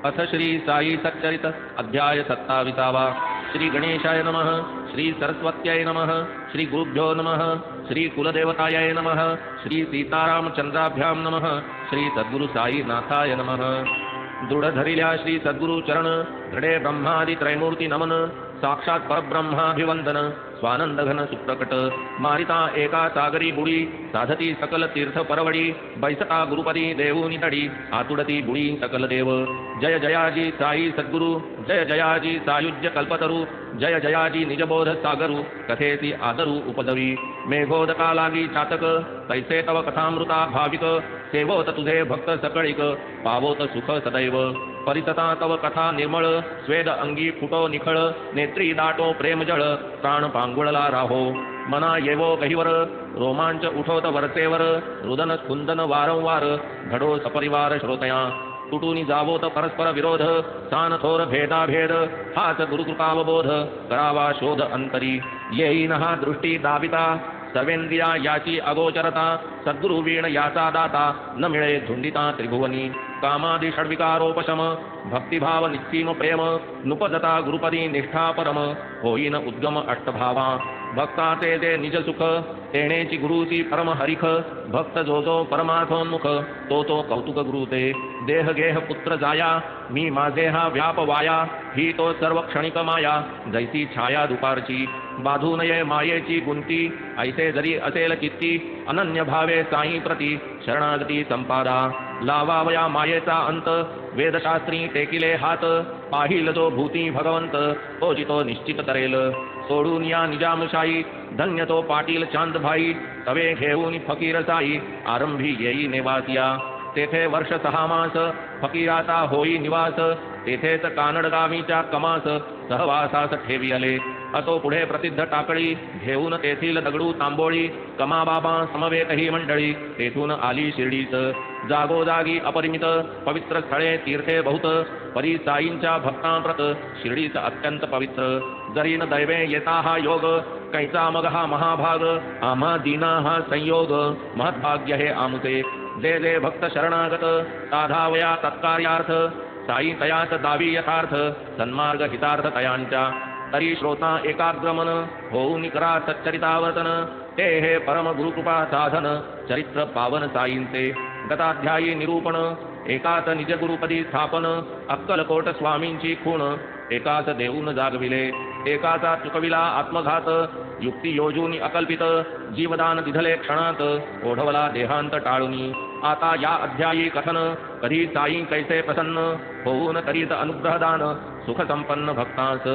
अथ श्री साई सच्चरित अध्याय 27। श्री गणेशाय नमः। श्री सरस्वत्याय नमः। श्री गुरुभ्यो नमः। श्री कुलदेवताय नमः। श्री सीतारामचंद्राभ्यां नमः। श्री सद्गुरु साई नाथाय नमः। दृढ़ धरिल्या श्री सद्गुरु चरण धडे ब्रह्मादि त्रैमूर्ति नमन। साक्षात परब्रह्माभिवंदन स्वानंद घन सुप्रकट मारिता एका सागरी बुडी साधती सकल तीर्थ परवडी बैसता गुरुपदी देवूनि तडी आतुडती बुडी सकल देव। जय जयाजी साई सद्गुरु जय जयाजी सायुज्य कल्पतरु जय जयाजी निजबोध सागरु कथेसी आदरु उपदवी। मेघोदका लागी चातक तैसे तव कथामृता भाविक सेवोत तुझे भक्त सकळिक पावोत सुख सदैव। परिसता तव कथा निर्मळ स्वेद अंगी फुटो निखळ नेत्री दाटो प्रेमजळ प्राण पांगुळला राहो। मना येवो गहिवर रोमांच उठोत वरचेवर रुदन स्कुंदन वारंवार घडो सपरिवार श्रोतया। तुटूनी जावोत परस्पर विरोध सान थोर भेदा भेद हाच गुरुकृपावबोध करावा शोध अंतरी। येईन हा दृष्टी दाविता सर्वेंद्रिया याची अगोचरता सद्गुरु वीण याचा दाता न मिळे धुंदिता त्रिभुवनी। कामादि षड्विकारोपशम भक्तिभाव निस्सीम प्रेम नुपजता गुरुपदी निष्ठा परम होईन उद्गम अष्टभावा। भक्ताचे जे निज सुख तेणेची गुरुची परम हरिख भक्त जो जो परमार्थोन्मुख तो तो कौतुक गुरुते। देह गेह पुत्र जाया मी माझे हा व्याप वाया ही तो सर्व क्षणिक माया जैसी छाया दुपारची। बाधू नये मायेची गुंती ऐसे जरी असेल चित्ती अनन्य भावे साई प्रती शरणागती संपादा। लावावया मायेचा अंत वेदशास्त्री टेकिले हात पाहिल जो भूती भगवंत तो जितो निश्चित करेल। सोडून या निजामशाही धन्य तो पाटील चांद भाई तवे घेऊन फकीर साई आरंभी येई निवासिया। तेथे वर्ष 6 मास फकीराचा होई निवास तेथेच कानड गावीच्या कमास सहवासास ठेवी आले। असो पुढे प्रसिद्ध टाकळी घेऊन तेथील दगडू तांबोळी कमाबाबा समवेत ही मंडळी तेथून आली शिर्डीच। जागोजागी अपरिमित पवित्र स्थळे तीर्थे बहुत परी साईंच्या भक्तांप्रत शिर्डीच अत्यंत पवित्र। जरीन दैवे येता हा योग कैचा मग हा महाभाग आम्हा दीना हा संयोग महत्भाग्य हे आमुचे। जे जे भक्त शरणागत साधावया तत्कार्यार्थ साई तयाच दावी यथार्थ सन्मार्ग हितार्थ तयांच्या। तरी श्रोता एकाग्रमन होऊन करा सच्चरितावर्तन ते हे परम गुरुकृपा साधन चरित्र पावन साईंचे। गताध्यायी निरूपण एकाच निज गुरुपदी स्थापन अक्कलकोट स्वामींची खूण एकाच देऊन जागविले। एकाचा चुकविला आत्मघात युक्ती योजून अकल्पित जीवदान दिधले क्षणात ओढवला देहांत टाळूनी। आता या अध्यायी कथन कधी साई कैसे प्रसन्न होऊन करीत अनुग्रहदान सुख संपन्न भक्तांस।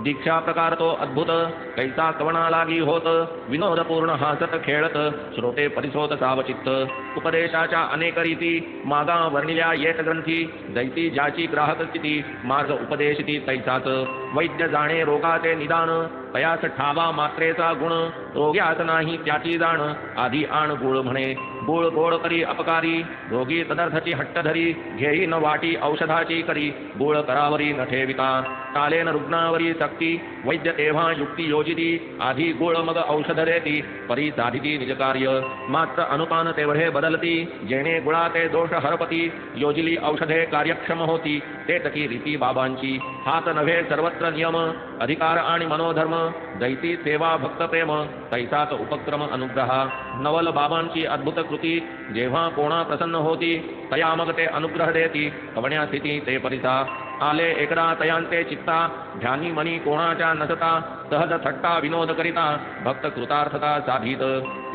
दीक्षा प्रकार तो अद्भुत कैसा कवना लागी होत विनोदपूर्ण हासत खेळत श्रोते परिसोत सावचित्त। उपदेशाच्या अनेक रीती मागा वर्णिल्या येत ग्रंथी जैती ज्याची ग्राहक स्थिती मार्ग उपदेशिती तैसाच। वैद्य जाणे रोगाचे निदान तयास ठावा मात्रेचा गुण रोग्यात नाही त्याची जाण आधी आण गुळ म्हणे। गुळ गोड करी अपकारी रोगी तदर्थची हट्ट धरी घेई न वाटी औषधाची करी गुळ करावरी न ठेविता टालेन रुग्णावरी सक्ती। वैद्य तेव्हा युक्ती योजिती आधी गुळ मग औषध देती परी साधिती निजकार्य। मात्र अनुपान तेवढे बदलती जेणे गुळाते दोष हरपती योजिली औषधे कार्यक्षम होती तेतकी रीती बाबांची। हात नव्हे सर्वत्र नियम अधिकार आणि मनोधर्म दैती सेवा भक्त प्रेम तैसाच उपक्रम अनुग्रहा। नवल बाबांची अद्भुत कृती जेव्हा कोणा प्रसन्न होती तया मग ते अनुग्रह देती कवण्या स्थिती ते परिसा। आले एकदा तयांते चित्ता ध्यानी मनी कोणाच्या नसता सहज थट्टा विनोद करिता भक्त कृतार्थता साधित।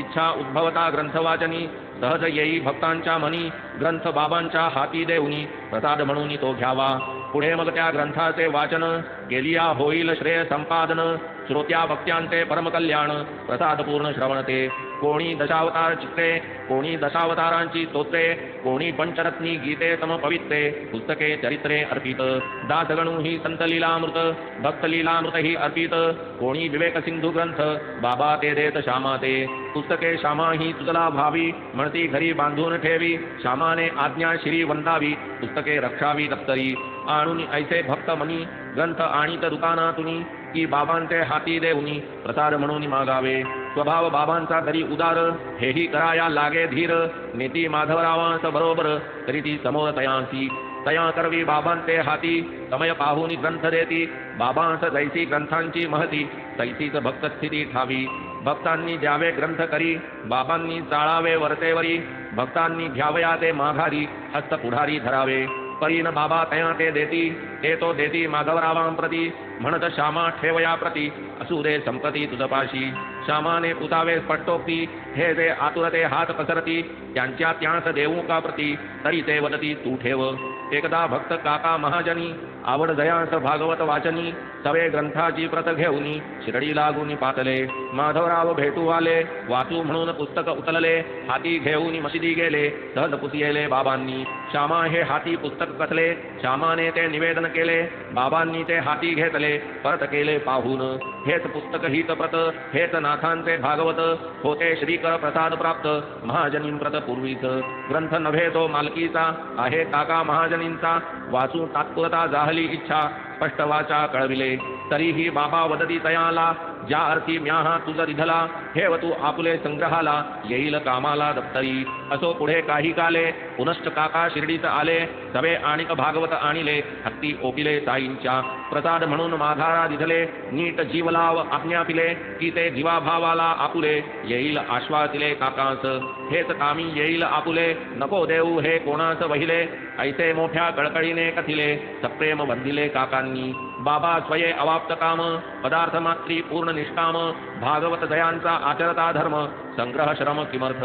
इच्छा उद्भवता ग्रंथ वाचनी सहज येई भक्तांच्या मनी ग्रंथ बाबांच्या हाती देऊनी प्रसाद म्हणून तो घ्यावा। पुढे मग त्या ग्रंथाचे वाचन गेलिया होईल श्रेय संपादन श्रोत्या भक्त्यांचे परमकल्याण प्रसादपूर्ण श्रवणते। कोणी दशावतार चित्रे कोणी दशावतारांची स्तोत्रे कोणी पंचरत्नी गीते समपवित्रे पुस्तके चरित्रे अर्पित। दासगणू ही संत लीलामृत भक्त लीलामृत ही अर्पित कोणी विवेक सिंधू ग्रंथ बाबा ते देत श्यामाते। पुस्तके श्यामा ही तुझला भावी म्हणती घरी बांधून ठेवी श्यामाने आज्ञा श्री वंदावी पुस्तके रक्षावी दप्तरी। आणून ऐसे भक्त मनी ग्रंथ आणीत दुकानातुनी की बाबांचे हाती देऊनी प्रसाद म्हणून मागावे। स्वभाव बाबांचा तरी उदार हेही कराया लागे धीर नीती माधवरावांस बरोबर तरी ती समोर तयांसी। तया करवी बाबांचे हाती समय पाहुनी ग्रंथ देती बाबांस जैसी ग्रंथांची महती तैसीच भक्त स्थिती ठावी भक्तांनी द्यावे ग्रंथ करी बाबांनी चाळावे वरतेवरी भक्तांनी घ्यावया ते माघारी हस्त पुढारी धरावे परीन बाबा तया ते देती ते तो देती माधवरावां प्रती म्हणत श्यामा ठेवया प्रती असुरे संपती तुझपाशी श्यामाने पुतावे स्पष्टोक्ती हे जे आतुरते हात पसरती त्यांच्या त्यांस देऊ का प्रती तरी ते वदती तू ठेव एकदा भक्त काका महाजनी आवड जयांस भागवत वाचनी सवे ग्रंथाची प्रत घेऊनी शिरडी लागून पातले माधवराव भेटू आले वाचू म्हणून पुस्तक उचलले हाती घेऊन मशिदी गेले सहज पुसियले बाबांनी श्यामा हे हाती पुस्तक कसले श्यामाने ते निवेदन केले बाबांनी ते हाती घेतले परत केले पाहून हेच पुस्तक हित प्रत हेच नाथांचे भागवत होते श्रीकर प्रसाद प्राप्त महाजनीं प्रत पूर्वीच ग्रंथ नव्हे तो मालकीचा आहे काका महाजनींचा वाचू तात्पुरता जाहली इच्छा स्पष्ट वाचा कळविले तरीही बाबा वदती तयाला ज्या अर्थी म्याहा तुझ रिधला ठेव तू आपुले संग्रहाला येईल कामाला दप्तरी असो पुढे काही काले पुनश्च काका शिर्डीत आले सवे आणिक भागवत आणिले हत्ती ओपिले साईंच्या प्रसाद म्हणून माधारा दिधले नीट जीवलाव आज्ञा पिले की ते जीवाभावाला आपुले येईल आश्वासिले काकांस हेच कामी येईल आपुले नको देऊ हे कोणास वहिले ऐसे मोठ्या कळकळीने कथिले सप्रेम बंधिले काकांनी बाबा स्वये अवाप्त काम पदार्थ मात्री पूर्ण निष्काम भागवत दयांचा आचरता धर्म संग्रह श्रम किमर्थ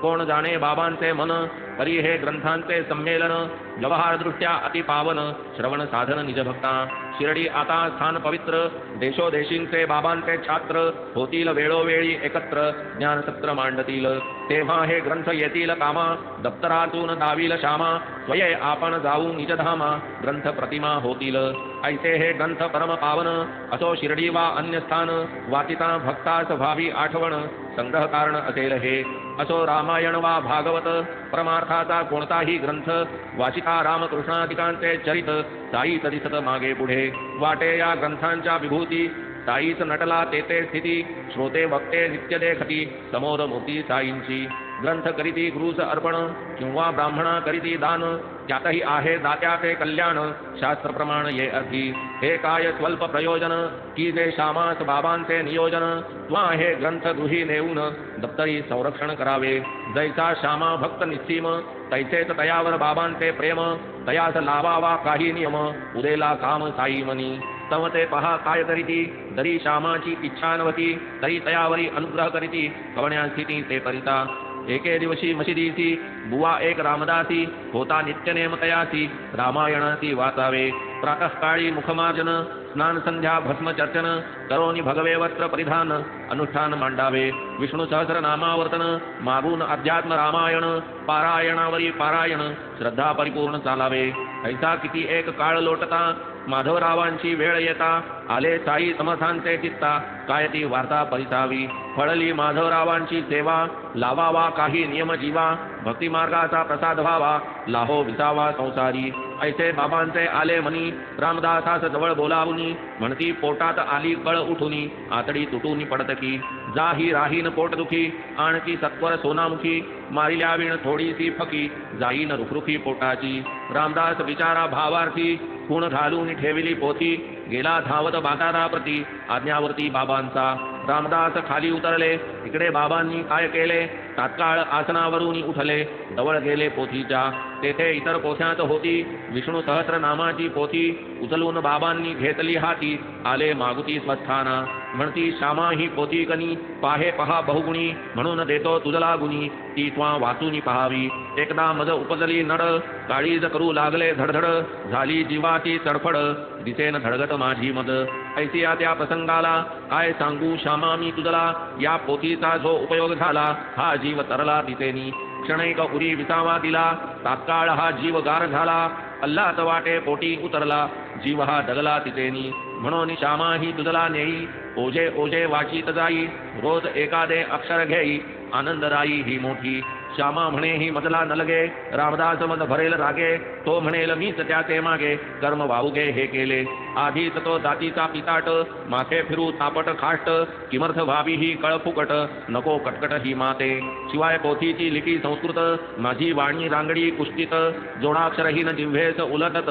कोण जाणे बाबांचे मन तरी हे ग्रंथांचे संमेलन व्यवहार दृष्ट्या अति पावन श्रवण साधन निज भक्ता शिर्डी आता स्थान पवित्र देशोदेशींचे बाबांचे छात्र होतील वेळोवेळी एकत्र ज्ञानसत्र मांडतील तेव्हा हे ग्रंथ येतील कामा दप्तरातून दावील श्यामा स्वये आपण जाऊ निजधामा ग्रंथ प्रतिमा होतील ऐसे हे ग्रंथ परम पावन असो शिर्डी वा अन्य स्थान वाचिता भक्तास भावी आठवण संग्रह कारण असेल हे असो रामायण वा भागवत परमार्थाचा कोणताही ग्रंथ वाचिता रामकृष्णादिकांचे चरित साईच दिसत मागे पुढे वाटे या ग्रंथांच्या विभूती साईच नटला तेथे स्थिती श्रोते वक्ते नित्य देखती समोर मूर्ती साईंची ग्रंथ करीती गुरुस अर्पण किंवा ब्राह्मणा करीती दान त्यातही आहे दात्याचे कल्याण शास्त्र प्रमाण ये अर्थी हे काय स्वल्प प्रयोजन की जे श्यामास बाबांचे नियोजन त्वा हे ग्रंथ गृही नेऊन दप्तरी संरक्षण करावे जैसा श्यामा भक्त निस्सीम तैसेच तयावर बाबांचे प्रेम तयास लावावा काही नियम उदेला काम साई मनी तव ते पहा काय करीती जरी श्यामाची इच्छा नव्हती तरी तयावरी अनुग्रह करीती कवण्या स्थिती ते करिता एके दिवशी मशिदीसी बुवा एक रामदासी होता नित्यनेम तयासी रामायणासी वाचावे प्रातःकाळी मुखमार्जन स्नान संध्या भस्म चर्चन करोनी भगवे वस्त्र परिधान अनुष्ठान मांडावे विष्णू सहस्र नामावर्तन मागून अध्यात्म रामायण पारायणावरी पारायण श्रद्धा परिपूर्ण चालावे ऐसा किती एक काळ लोटता माधवरावांची वेळ येता आले साई समर्थांचे चित्ता काय ती वार्ता परिसावी फळली माधवरावांची सेवा लावावा काही नियम जीवा भक्ती मार्गाचा प्रसाद व्हावा लाहो विसावा संसारी ऐसे बाबांचे आले मनी रामदासास जवळ बोलावुनी म्हणती पोटात आली कळ उठुनी आतडी तुटूनी पडतकी जाही राहीन पोट दुखी आणखी सत्वर सोनामुखी मारिल्या विण थोडीशी फकी जाईन रुखरुखी पोटाची रामदास विचारा भावार्थी खूण घालून ठेविली पोथी गेला धावत बाजाराप्रती आज्ञावर्ती बाबांचा रामदास खाली उतरले इकडे बाबांनी काय केले तात्काळ आसनावरून उठले जवळ गेले पोथीच्या तेथे इतर पोथ्यात होती विष्णू सहस्र नामाची पोथी उचलून बाबांनी घेतली हाती आले मागुती स्वस्थाना म्हणती श्यामा ही पोथी कनी पाहे पहा बहुगुणी म्हणून देतो तुझला गुणी ती त्वा वाचूनी पहावी एकदा मज उपजली नड काळीज करू लागले धडधड झाली जीवाची तडफड दिसेन धडगट माझी मद ऐसिया त्या प्रसंगाला काय सांगू श्यामा मी तुझला या पोथीचा जो उपयोग झाला हा जीव तरला दिसेनी क्षणैक उरी विसावा दिला तात्काळ हा जीव गार झाला अल्लात वाटे पोटी उतरला जीव हा डगला तिचेनी म्हणून श्यामा ही तुझला नेई ओझे ओझे वाचित जाई रोज एखादे अक्षर घेई आनंददायी ही मोठी श्यामा म्हणे ही मजला न लगे, रामदास मज भरेल रागे, तो म्हणेल मीच त्याचे मागे, कर्म वावगे हे केले. आधीच तो जातीचा पिताट, माथे फिरू तापट खाष्ट, किमर्थ व्हावी ही कळ फुकट, नको कटकट ही माते. शिवाय पोथीची लिपी संस्कृत, माझी वाणी रांगडी कुष्टित, जोडाक्षरहीन जिव्हेस उलटत,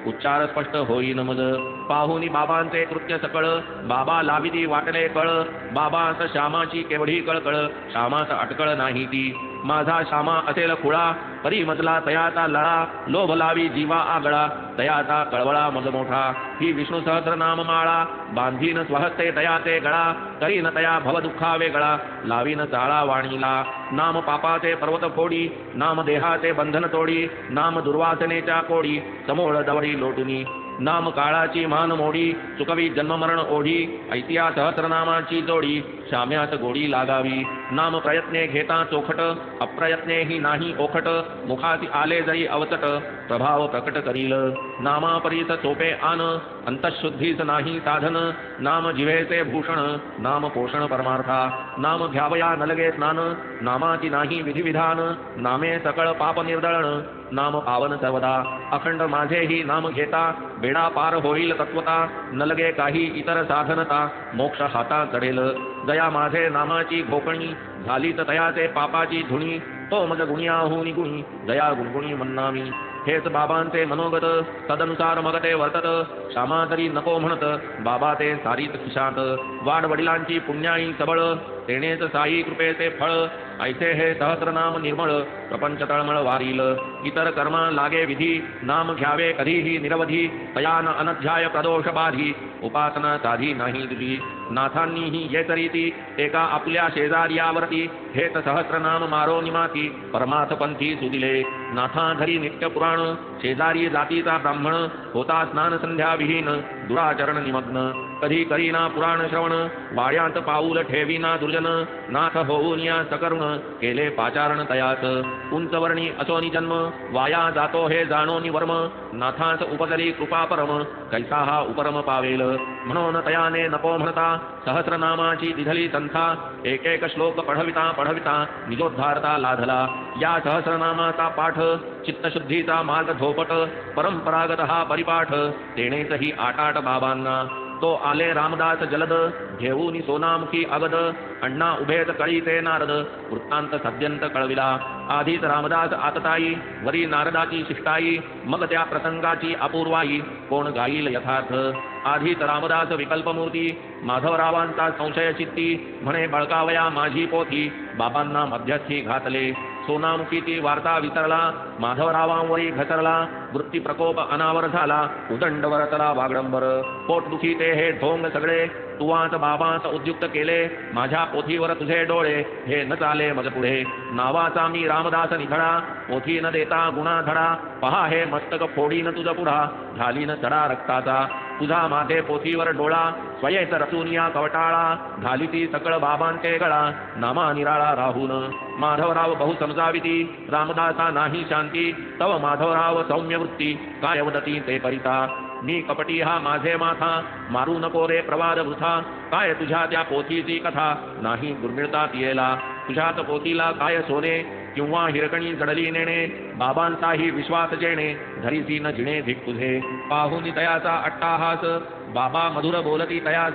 उच्चार स्पष्ट होईन मज. पाहुनी बाबांचे कृत्य सकळ, बाबा लाविती वाटले कळ, बाबास श्यामाची केवढी कळकळ, श्यामास अटकळ नाही ती. माझा श्यामा असेल खुळा, परी मजला तयाचा लळा, लोभ लावी जीवा आगळा, तयाचा कळवळा मज मोठा. ही विष्णू सहस्रनाम माळा, बांधीन स्वहस्ते तयाचे गळा, करीन तया भव दुःखा वेगळा, लावीन चाळा वाणीला. नाम पापाचे पर्वत फोडी, नाम देहाचे बंधन तोडी, नाम दुर्वासनेच्या कोडी, समोळ दवडी लोटुनी. नाम काळाची मान मोडी, चुकवी जन्ममरण ओढी, ऐतिया सहस्रनामाची जोडी, श्याम्यात गोडी लागावी. नाम प्रयत्ने घेता चोखट, अप्रयत्ने ही नाही ओखट, मुखाती आले जरी अवचट, प्रभाव प्रकट करील. नामापरीस सोपे आन, अंतःशुद्धीस नाही साधन, नाम जिव्हेचे भूषण, नाम पोषण परमार्था. नाम घ्यावया न लगे स्नान, नामाची नाही विधिविधान, नामे सकळ पाप निर्दळण, नाम पावन सर्वदा. अखंड माझे ही नाम घेता, बेडा पार होईल तत्वता, न लगे काही इतर साधनता, मोक्ष हाता चढेल. दया माझे नामाची घोकणी, झालीच तयाचे पापाची धुणी, तो मज गुणियाहुनी गुणी, दया गुणगुणी मन्नामी. हेच बाबांचे मनोगत, तदनुसार मग ते वर्तत, श्यामा तरी नको म्हणत, बाबा ते सारीत खिशात. वाड वडिलांची पुण्याई सबळ, तेनेच साई कृपेचे फळ, ऐसे हे सहस्रनाम निर्मळ, प्रपंच तळमळ वारील. इतर कर्मा लागे विधी, नाम घ्यावे कधीही निरवधी, तयान अनध्याय प्रदोष बाधी, उपासना साधी नाही तुझी. नाथांनीही येत रीती, एका आपल्या शेजार्यावरती, हेच सहस्रनाम मारो निमाती, परमार्थ पंथी सुदिले. नाथा घरी नित्य पुराण, शेजारी जातीचा ब्राह्मण, होता स्नान संध्या विहीन, दुराचरण निमग्न. कधी करीना पुराण श्रवण, वाड्यात पाऊल ठेवीना दुर्जन, नाथ होऊन या सकरुण, केले पाचारण तयाच. उंचवर्णी असोनी जन्म, वाया जातो हे जाणोनी वर्म, नाथास उपजली कृपा परम, कैसा हा उपरम पावेल. म्हणून तयाने नको म्हणता, सहस्रनामाची दिधली संथा, एक एक श्लोक पढविता पढविता, निजोद्धारता लाधला. या सहस्रनामाचा पाठ, चित्तशुद्धीचा मार्ग धोपट, परंपरागत हा परिपाठ, तेनेच ही आटाट बाबांना. तो आले रामदास जलद, घेऊनी सोनामुखी अगद, अण्णा उभेत कळीते नारद, वृत्तांत सद्यंत कळविला. आधीच रामदास आतताई, वरी नारदाची शिष्टाई, मग त्या प्रसंगाची अपूर्वाई, कोण गाईल यथार्थ. आधीच रामदास विकल्पमूर्ती, माधवरावांचा संशय चित्ती, म्हणे बळकावया माझी पोथी, बाबांना मध्यस्थी घातले. सोनामुखीची वार्ता विसरला, माधवरावांवरी घसरला, वृत्ती प्रकोप अनावर झाला, उदंड वरतला वागडंबर. पोटदुखी ते हे ढोंग सगळे, तुवाच बाबांस उद्युक्त केले, माझ्या पोथीवर तुझे डोळे, हे न चाले मज पुढे. नावाचा मी रामदास निधडा, पोथी न देता गुणा धडा, पहा हे मस्तक फोडीन तुझ पुढा, झालीन चढा रक्ताचा. तुझा माथे पोथीवर डोळा, स्वयेच रचूनिया कवटाळा, घाली ती सकळ बाबांचे गळा, नामा निराळा राहून. माधवराव बहु समजाविती, रामदासा नाही शांती, तव माधवराव सौम्य वृत्ती, काय वदती ते करिता. मी कपटी हा माझे माथा, मारू नको रे प्रवाद वृथा, काय तुझ्या त्या पोथीची कथा, नाही दुर्मिळतात येला. तुझ्याच पोथीला काय सोने, किंवा हिरकणी जडली नेणे, बाबांचाही विश्वास जेणे, धरीसी न जिणे धिक तुझे. पाहुनी तयाचा अट्टाहास, बाबा मधुर बोलती तयास,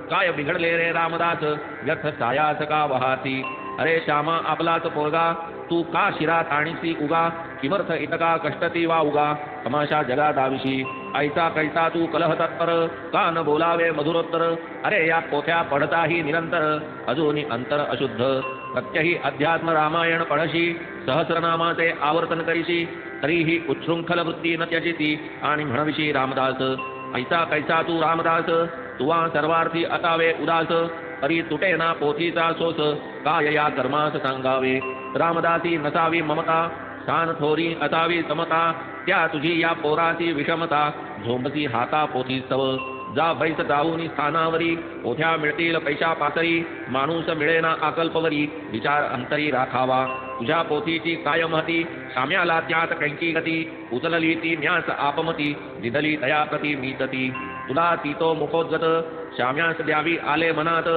काय बिघडले रे रामदास, व्यर्थ सायास का वहाती. अरे श्यामा आपलाच पोरगा, तू का शिरा ताणीसी उगा, किमर्थ इतका कष्टती वा उगा, तमाशा जगा दाविशी. ऐसा कैसा तू कलह तत्पर, का न बोलावे मधुरोत्तर. अरे या पोथ्या पडताही निरंतर, अजूनी अंतर अशुद्ध. प्रत्यही अध्यात्म रामायण पढशी, सहस्रनामाचे आवर्तन करीशी, तरीही उच्छृंखल वृत्ती न त्यजिती, आणि म्हणविशी रामदास. ऐसा कैसा तू रामदास, तुवा सर्वार्थी असावे उदास, तरी तुटे ना पोथीचा सोस, काय या कर्मास सांगावे. रामदासी नसावी ममता, स्थान थोरी असावी समता, त्या तुझी या पोराची विषमता, झोंबसी हाता पोथी सव. जा बैस जाऊनी स्थानावरी, पोथ्या मिळतील पैशा पातळी, माणूस मिळेना आकल्पवरी, विचार अंतरी राखावा. तुझ्या पोथीची काय महती, साम्याला त्यात कैंकी गती, उचलली ती न्यास आपमती, दिदली तया प्रती मीतती. तुला तितो मुखोद्गत श्याम्यास द्यावी आले मनात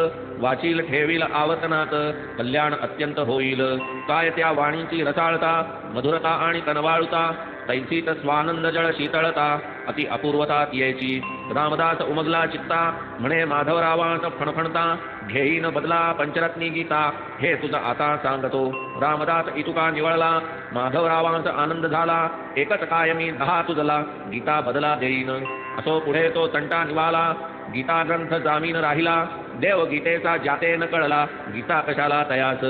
वाचील ठेवील आवतनात कल्याण अत्यंत होईल काय त्या वाणीची रसाळता मधुरता आणि कनवाळुता तैसीत स्वानंद जळ शीतळता अति अपूर्वता तियेची रामदास उमगला चित्ता म्हणे माधवरावास फणफणता घेईन बदला पंचरत्नी गीता हे तुझं आता सांगतो रामदास इतुका निवळला माधवरावांचा आनंद झाला एकच कायमी 10 तुझला गीता बदला देईन असो पुढे तो तंटा निवाला गीता ग्रंथ जामीन राहिला देव गीतेचा जाते न कळला गीता कशाला तयास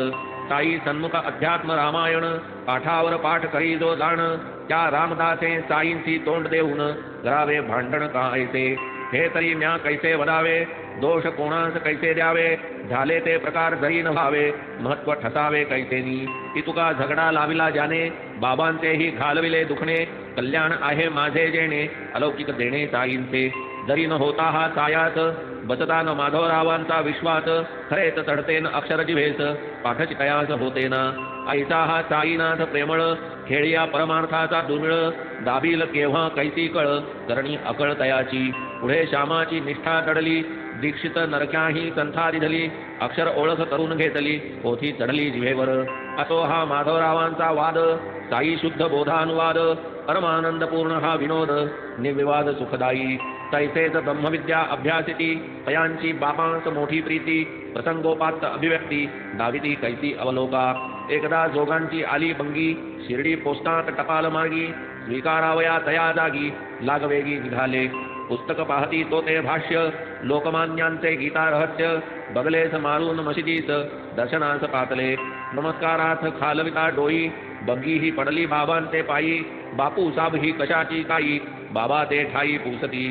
साई सन्मुख अध्यात्म रामायण पाठावर पाठ करी जो जाण त्या रामदासे साईंची तोंड देऊन करावे भांडण कायसे हे तरी म्या कैसे वदावे दोष कोणास कैसे द्यावे झाले ते प्रकार जरी न व्हावे महत्व ठसावे कैसेनी ती तुका झगडा लाविला ज्याने बाबांचेही घालविले दुखणे कल्याण आहे माझे जेणे अलौकिक देणे साईंचे जरी न होता हा सायास बसता न माधवरावांचा विश्वास खरेच चढतेन अक्षर जिव्हेस पाठची कयास होते ना ऐसा हा साईनाथ प्रेमळ खेळिया परमार्थाचा दुर्मिळ दाबील केव्हा कैसी कळ करणी अकळ तयाची पुढे श्यामाची निष्ठा चढली दीक्षित नरक्याही संथा दिधली अक्षर ओळख करून घेतली पोथी चढली जिव्हेवर असो हा माधवरावांचा वाद साई शुद्ध बोधानुवाद परमानंदपूर्ण हा विनोद निर्विवाद सुखदायी तैसेच ब्रह्मविद्या अभ्यासिती तयांची बाबांस मोठी प्रीती प्रसंगोपात अभिव्यक्ती दाविती कैसी अवलोका एकदा जोगांची आली भंगी शिर्डी पोस्टात टपाल मार्गी स्वीकारावया तया जागी लागवेगी निघाले पुस्तक पाहती तो ते भाष्य लोकमान्यांचे गीता रहस्य बगलेस मारून मशिदीस दर्शनास पातले नमस्कारार्थ खालविता डोई बंगी ही पडली बाबांचे पायी बापू साब ही कशाची काई बाबा ते ठाई पुसती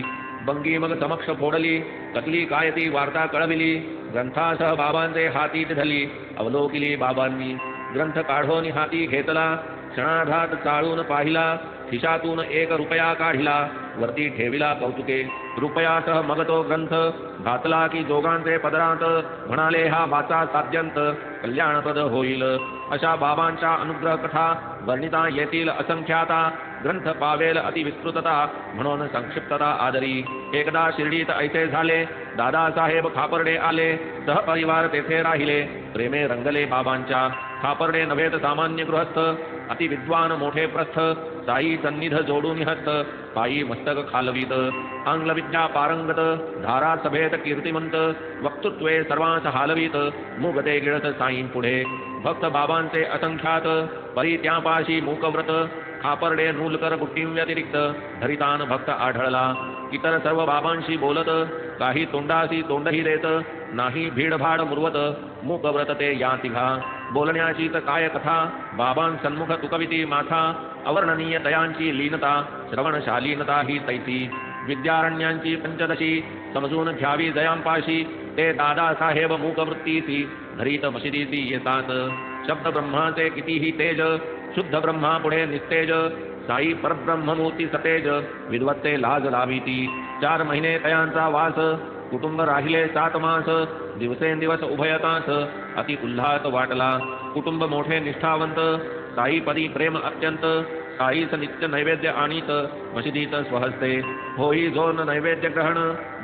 बंगी मग समक्ष फोडली कतली काय ती वार्ता कळविली ग्रंथासह बाबांचे हाती धरली अवलोकिली बाबांनी ग्रंथ काढून हाती घेतला क्षणाघात चाळून पाहिला खिशातून 1 रुपया काढिला वरती ठेविला कौतुके रुपयासह मग तो ग्रंथ घातला की जोगांचे पदरांत म्हणाले हा वाचा साध्यंत कल्याणप्रद होईल अशा बाबांच्या अनुग्रह कथा वर्णिता येतील असंख्याता ग्रंथ पावेल अतिविस्तृतता म्हणून संक्षिप्तता आदरी एकदा शिर्डीत ऐसे झाले दादासाहेब खापर्डे आले सहपरिवार तेथे राहिले प्रेमे रंगले बाबांच्या खापर्डे नव्हेत सामान्य गृहस्थ अति विद्वान मोठे प्रस्थ साई सन्निध जोडून हस्त पायी मस्तक खालवीत आंग्ल विद्या पारंगत धारा सभेत कीर्तिमंत वक्तृत्वे सर्वांस हालवीत मुगते गिळत साईं पुढे भक्त बाबांचे असंख्यात परी त्यापाशी मूकव्रत खापर्डे नूलकर बुट्टीं व्यतिरिक्त धरितान भक्त आढळला इतर सर्व बाबांशी बोलत काही तोंडाशी तोंडही देत नाही भीडभाड मुरवत मूकव्रत ते या तिघा बोलण्याची तर काय कथा बाबांसन्मुख तुकविती माथा अवर्णनीय दयांची लीनता श्रवणशालीनता ही तैसी विद्यारण्यांची पंचदशी समजून घ्यावी जयांपाशी ते दादासाहेब मूकवृत्तीसी धरीत मशिदीसी येतात शब्द ब्रह्माचे कितीही तेज शुद्ध ब्रह्मा पुढे निस्तेज साई परब्रह्ममूर्ती सतेज विद्वत्ते लाज लाविती 4 महिने तयांचा वास कुटुंब राहिले 7 मास दिवसेंदिवस उभयतास अति उल्हास वाटला कुटुंब मोठे निष्ठावंत साईपदी प्रेम अत्यंत साईस नित्य नैवेद्य आणीत मशिदीत स्वहस्ते होई जोन नैवेद्य ग्रहण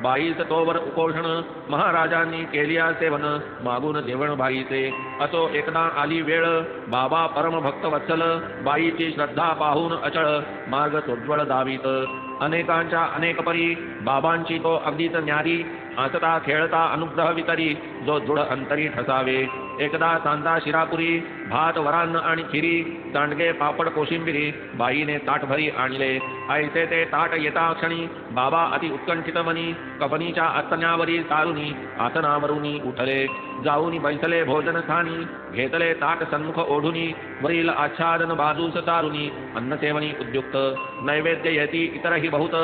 बाईस तोवर उपोषण महाराजांनी केलिया सेवन मागून जेवण बाईचे असो एकदा आली वेळ बाबा परम भक्त वत्सल बाईची श्रद्धा पाहून अचळ मार्ग सोज्वळ दावीत अनेकांच्या अनेक परी बाबांची तो अगदीच न्यारी हसता खेळता अनुग्रह वितरी जो जुड अंतरी ठसावे एकदा सांदा शिरापुरी भात वरान्न आणि खिरी सांडगे पापड कोशिंबिरी बाईने ताटभरी आणले ऐसे ते ताट येता क्षणी बाबा अति उत्कंठित मनी कपनीच्या आसनावरी सारुनी आसनावरुनी उठले जाऊनी बैसले भोजन स्थानी घेतले ताट सन्मुख ओढुनी वरील आच्छादन बाजूस सारुनी अन्नसेवनी उद्युक्त नैवेद्य येती इतरही बहुत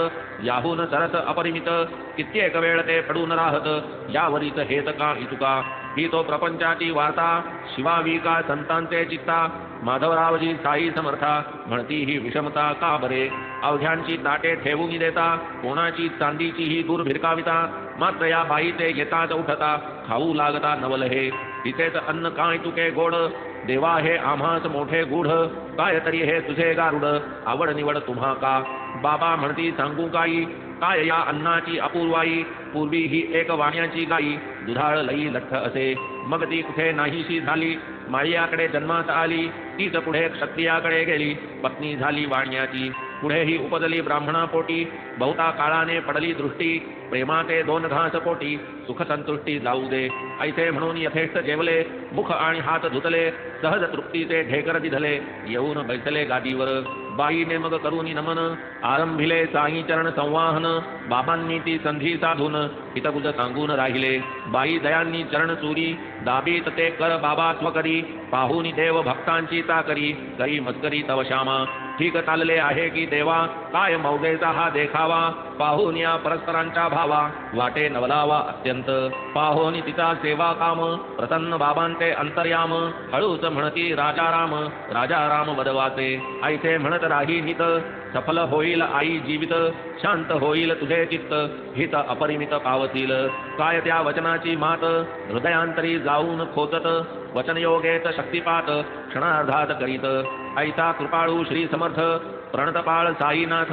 याहून सरस अपरिमित कित्येक वेळ ते पडून राहत यावरीच हेत का इतुका ही तो प्रपंचाची वार्ता शिवावी का संतांचे चित्ता माधवरावजी साई समर्था म्हणती ही विषमता का बरे अवघ्यांची ताटे ठेवून देता कोणाची चांदीची ही दूर भिरकाविता मात्र या बाईचे येताच उठता खाऊ लागता नवल हे तिथेच अन्न काय तुके गोड देवा हे आम्हास मोठे गूढ काय तरी हे तुझे गारुड आवड निवड तुम्हा का बाबा म्हणती सांगू काही काय या अन्नाची अपूर्वाई, पूर्वी ही एक वाण्याची गाई, दुधाळ लई लठ्ठ असे, मग ती कुठे नाहीशी झाली, माळ्याकडे जन्मात आली, तीच पुढे क्षत्रियाकडे गेली, पत्नी झाली वाण्याची, पुढेही उपजली ब्राह्मणा पोटी, बहुता काळाने पडली दृष्टी, प्रेमाचे 2 घास पोटी, सुख संतुष्टी जाऊ दे, ऐसे म्हणून यथेष्ट जेवले, मुख आणि हात धुतले, सहज तृप्तीचे ढेकर दिधले, येऊन बैसले गादीवर, बाईने मग करून नमन, आरंभिले साई चरण संवाहन, बाबांनी ती संधी साधून हितगुज सांगून राहिले, बाई दयांनी चरण चुरी, दाबीत ते कर बाबा स्वकरी, पाहुनी देव भक्तांची चाकरी, करी मस्करी तव श्यामा, ठीक चालले आहे की देवा, काय मौजेचा हा देखावा, पाहून या परस्परांच्या भावा, वाटे नवलावा अत्यंत, पाहोनी तिचा सेवा काम, प्रसन्न बाबांचे अंतर्याम, हळूच म्हणती राजा राम वदवाचे, ऐसे म्हणत राही हित, सफल होईल आई जीवित, शांत होईल तुझे चित्त, हित अपरिमित पावतील, काय त्या वचनाची मात, हृदयांतरी जाऊन खोचत, वचनयोगेत शक्तिपात, क्षणार्धात करीत, ऐसा कृपाळू श्री समर्थ, प्रणतपाळ साईनाथ,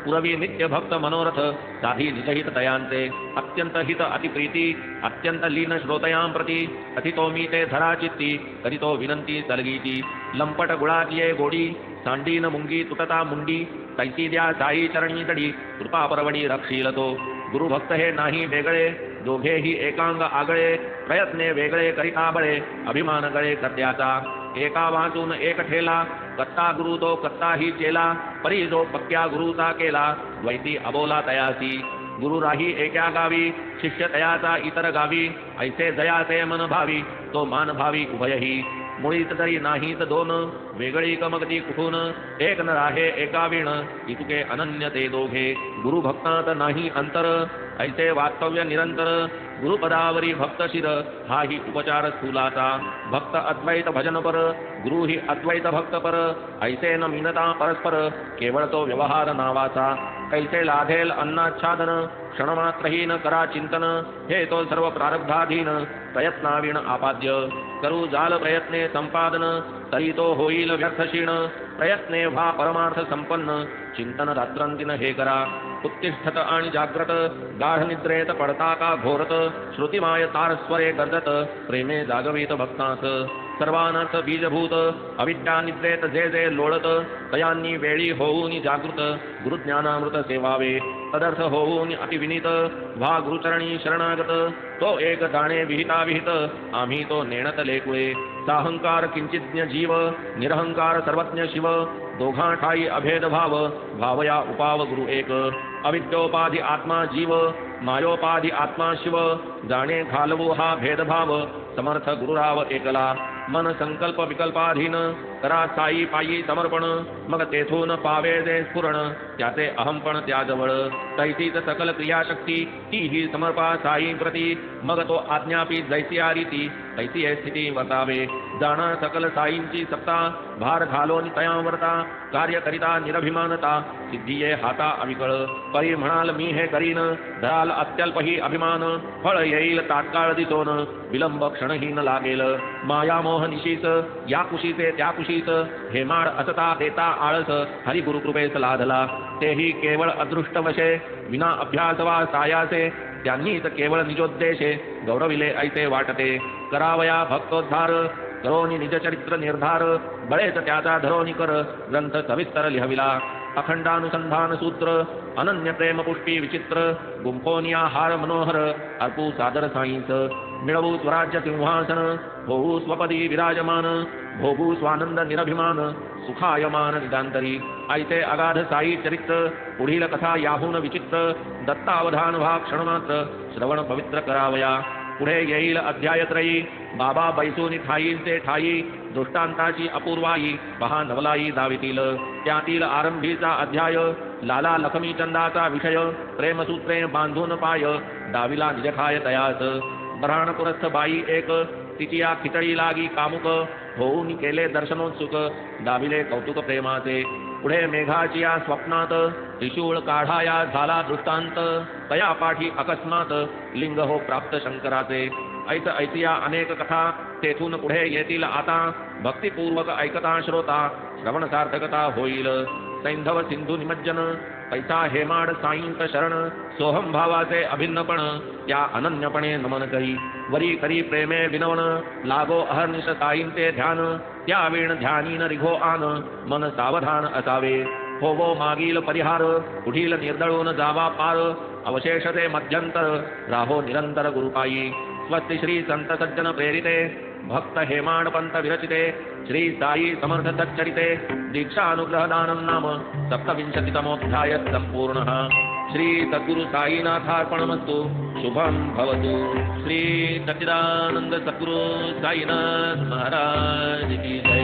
पुरवी नित्य भक्त मनोरथ, साधी निजहित तयांचे, अत्यंत हित अतिप्रीती, अत्यंत लीन श्रोतयां प्रती, अतितो मी ते धरा चित्ती, करितो विनंती सलगीची, लंपट गुळाची गोडी, सांडीन मुंगी तुटता मुंडी, तैसी द्या साई चरणी तडी, कृपा परवडी रक्षील तो, गुरुभक्त हे नाही वेगळे, दोघेही एकांग आगळे, प्रयत्ने वेगळे करिता बळे, अभिमान गळे कर्त्याचा, एका वाचून एक ठेला, कत्ता गुरु तो कत्ताही चेला, परी जो पक्क्या गुरुचा केला, द्वैती अबोला तयासी, गुरु राही एका गावी, शिष्य तयाचा इतर गावी, ऐसे जयाचे मन भावी, तो मान भावी उभयही, मुळीत तरी नाहीत 2, वेगळी कमगती कुठून, एक न राहे एका विण, इतके अनन्य ते दोघे, गुरु भक्तांत नाही अंतर, ऐसे वास्तव्य निरंतर, गुरुपदावरी भक्त शिर, हा ही उपचार स्थूलाचा, भक्त अद्वैत भजन पर, गुरु ही अद्वैत भक्त पर, ऐसे न मिनता परस्पर, केवळ तो व्यवहार नावाचा, कैसे लाधेल अन्नाच्छादन, क्षणमात्रही न करा चिंतन, हे तो सर्व प्रारब्धाधीन, प्रयत्नाविण आपाद्य, करू जाल प्रयत्ने संपादन, तरी तो होईल व्यर्थ क्षीण, प्रयत्ने व्हा परमार्थ संपन्न, चिंतन रात्रंदिन हे करा, उत्तिष्ठत आणि जाग्रत, गाढ निद्रेत पडता का घोरत, श्रुतिमाय तारस्वरे गर्जत, प्रेमे जागवित भक्तास, सर्वांनाच बीजभूत, अविद्या निद्रेत जे जे लोळत, तयांनी वेळी होऊन जागृत, गुरुज्ञानामृत सेवावे, तदर्थ होऊन अतिविनीत, व्हा गुरुचरणी शरणागत, तो एक जाणे विहिता विहित, आम्ही तो नेणत लेकुळे, साहंकार किंचिज्ञ जीव, निरहंकार सर्वज्ञ शिव, दोघां ठाई अभेद भाव, भावया उपाव गुरु एक, अविद्योपाधी आत्मा जीव, मायोपाधी आत्मा शिव, जाणे घालवू हा भेदभाव, समर्थ गुरुराव एकला, मन संकल्प विकल्पाधीन, करा साई पायी समर्पण, मग तेथून पावे जे स्फुरण, त्याचे अहमपण त्याजवळ, तैसीच सकल क्रियाशक्ती, ती ही समर्पा साई प्रती, मग तो आज्ञापी जैसी रीती, तैसी स्थिती वसावे, जाणा सकल साईंची सत्ता, भार घालोन तयांवरता, कार्य करिता निरभिमानता, सिद्धिये हाता अविकळ, परी म्हणाल मी हे करीन, धराल अत्यल्पही अभिमान, फळ येईल तात्काळ दिसोन, विलंब क्षणहीन लागेल, माया मोह निशीस, या कुशीचे त्या कुशीस, हेमाड असता देता आळस, हरी गुरुकृपेस लाधला, तेही केवळ अदृष्टवशे, विना अभ्यास वा सायासे, त्यांनीच केवळ निजोद्देशे, गौरविले ऐसे वाटते, करावया भक्तोद्धार, करोनी निजचरित्र निर्धार, बळेच त्याचा धरोनी कर, ग्रंथ सविस्तर लिहविला, अखंडानुसंधान सूत्र, अनन्य प्रेम पुष्टी विचित्र, गुंफोनिया हार मनोहर, अर्पू सादर साईंच, मिळवू स्वराज्य सिंहासन, होऊ स्वपदी विराजमान, भोगू स्वानंद निरभिमान, सुखायमान निदांतरी, ऐसे अगाध साई चरित्र, पुढील कथा याहून विचित्र, दत्तावधान व्हा क्षणमात्र, श्रवण पवित्र करावया, पुढे येईल अध्यायत्रयी, बाबा बैसूनी ठाईंचे ठाई, दृष्टांताची अपूर्वाई, पहा नवलाई दावितील, त्यातील आरंभीचा अध्याय, लाला लखमी चंदाचा विषय, प्रेमसूत्रे बांधून पाय, दाविला निजखाय तयास, ब्रहाणपुरस्थ बाई एक, तिची या खिचडी लागी कामुक, होऊन केले दर्शनोत्सुक, दाविले कौतुक प्रेमाचे, पुढे मेघाची या स्वप्नात, त्रिशूळ काढाया झाला दृष्टांत, तया पाठी अकस्मात, लिंग हो प्राप्त शंकराचे, ऐस ऐसिया अनेक कथा, तेथून पुढे येतील आता, भक्तिपूर्वक ऐकता श्रोता, श्रवण सार्थकता होईल, सैंधव सिंधू निमज्जन, पैसा हेमाड साईंत शरण सोहम भावाचे अभिन्नपण त्या अनन्यपणे नमन करी वरी करी प्रेमे विनवण लागो अहर्निश साईंते ध्यान त्या वेण ध्यानीन रिघो आन मन सावधान असावे होवो मागील परिहार पुढील निर्दळून जावा पार अवशेषते मध्यंतर राहो निरंतर गुरुपायी स्वस्ति श्री संत सज्जन प्रेरिते भक्त हेमाड पंत विरचिते श्री साई समर्थ सच्चरिते दीक्षानुग्रहदानं नाम सप्तविंशतितमोऽध्याय सम्पूर्णः श्री सद्गुरु साईनाथार्पणमस्तु शुभं भवतु श्री सच्चिदानंद सद्गुरु साईनाथ महाराज की जय।